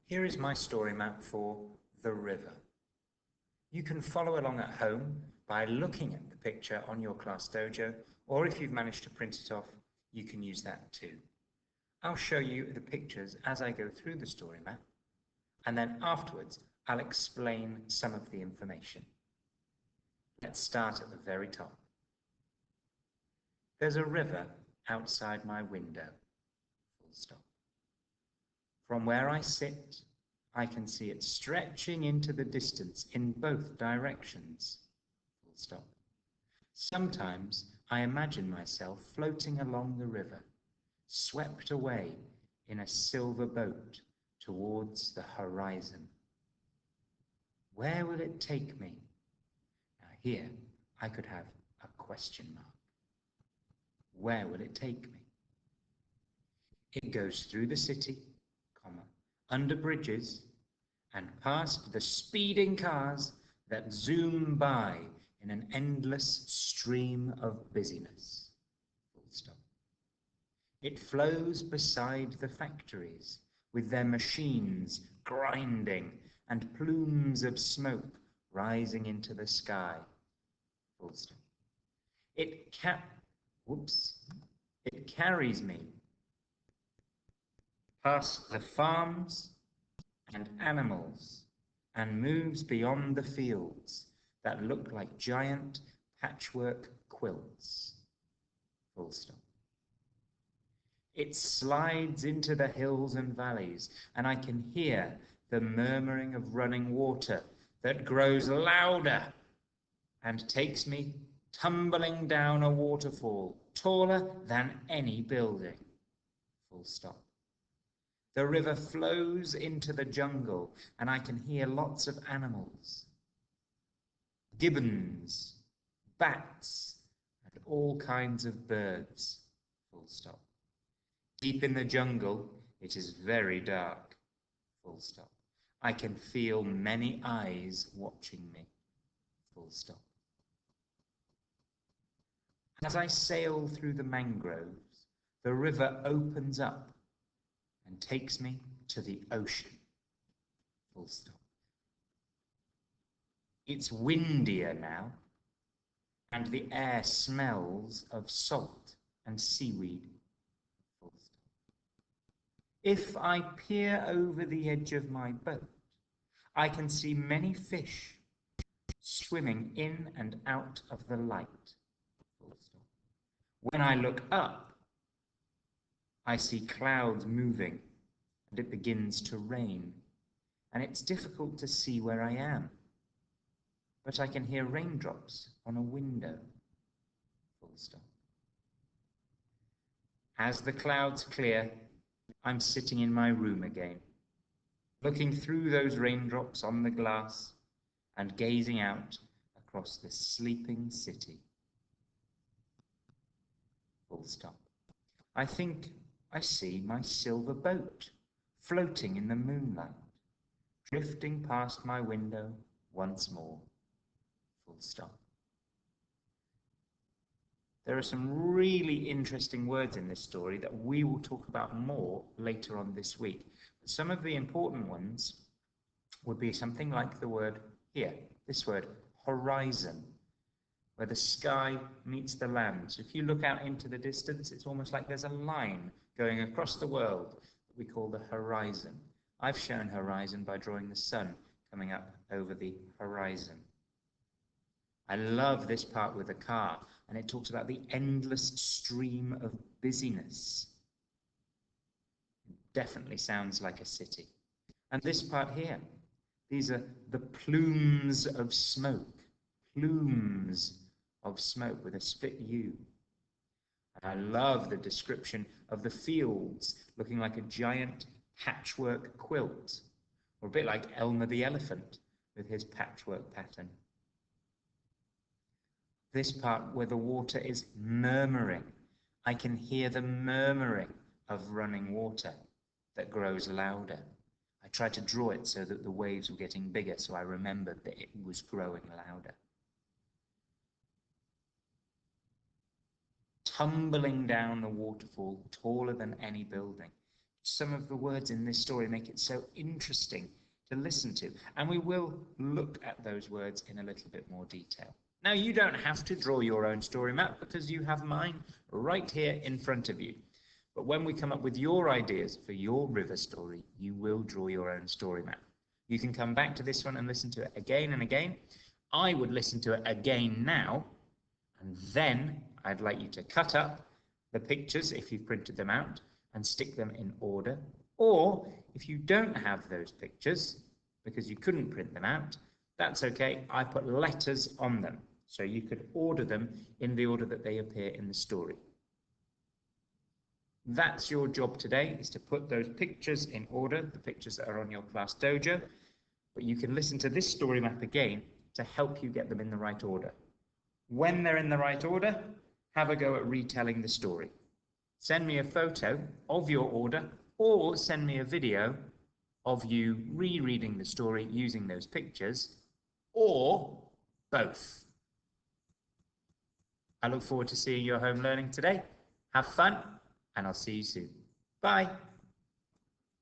Here is my story map for the river. You can follow along at home by looking at the picture on your class dojo, or if you've managed to print it off, you can use that too. I'll show you the pictures as I go through the story map, and then afterwards I'll explain some of the information. Let's start at the very top. There's a river outside my window, full stop. From where I sit, I can see it stretching into the distance in both directions, full stop. Sometimes I imagine myself floating along the river, swept away in a silver boat towards the horizon. Where will it take me? Now here I could have a question mark. Where will it take me? It goes through the city, under bridges, and past the speeding cars that zoom by in an endless stream of busyness. Full stop. It flows beside the factories with their machines grinding and plumes of smoke rising into the sky. Full stop. It carries me past the farms and animals and moves beyond the fields that look like giant patchwork quilts. Full stop. It slides into the hills and valleys, and I can hear the murmuring of running water that grows louder and takes me tumbling down a waterfall taller than any building. Full stop. The river flows into the jungle, and I can hear lots of animals. Gibbons, bats, and all kinds of birds. Full stop. Deep in the jungle, it is very dark. Full stop. I can feel many eyes watching me. Full stop. As I sail through the mangroves, the river opens up and takes me to the ocean. Full stop. It's windier now, and the air smells of salt and seaweed. Full stop. If I peer over the edge of my boat, I can see many fish swimming in and out of the light. Full stop. When I look up, I see clouds moving, and it begins to rain, and it's difficult to see where I am, but I can hear raindrops on a window. Full stop. As the clouds clear, I'm sitting in my room again, looking through those raindrops on the glass and gazing out across the sleeping city. Full stop. I think I see my silver boat floating in the moonlight, drifting past my window once more. Full stop. There are some really interesting words in this story that we will talk about more later on this week. But some of the important ones would be something like the word here, this word, horizon, where the sky meets the land. So if you look out into the distance, it's almost like there's a line going across the world that we call the horizon. I've shown horizon by drawing the sun coming up over the horizon. I love this part with the car, and it talks about the endless stream of busyness. It definitely sounds like a city. And this part here, these are the plumes of smoke with a split U. And I love the description of the fields looking like a giant patchwork quilt, or a bit like Elmer the elephant with his patchwork pattern. This part where the water is murmuring, I can hear the murmuring of running water that grows louder. I tried to draw it so that the waves were getting bigger, so I remembered that it was growing louder. Tumbling down the waterfall, taller than any building. some of the words in this story make it so interesting to listen to. And we will look at those words in a little bit more detail. Now, you don't have to draw your own story map because you have mine right here in front of you. But when we come up with your ideas for your river story, you will draw your own story map. You can come back to this one and listen to it again and again. I would listen to it again now, and then I'd like you to cut up the pictures if you've printed them out and stick them in order. Or if you don't have those pictures because you couldn't print them out, that's okay. I put letters on them, so you could order them in the order that they appear in the story. That's your job today, is to put those pictures in order, the pictures that are on your class dojo, but you can listen to this story map again to help you get them in the right order. When they're in the right order, have a go at retelling the story. Send me a photo of your order, or send me a video of you rereading the story using those pictures, or both. I look forward to seeing your home learning today. Have fun, and I'll see you soon. Bye.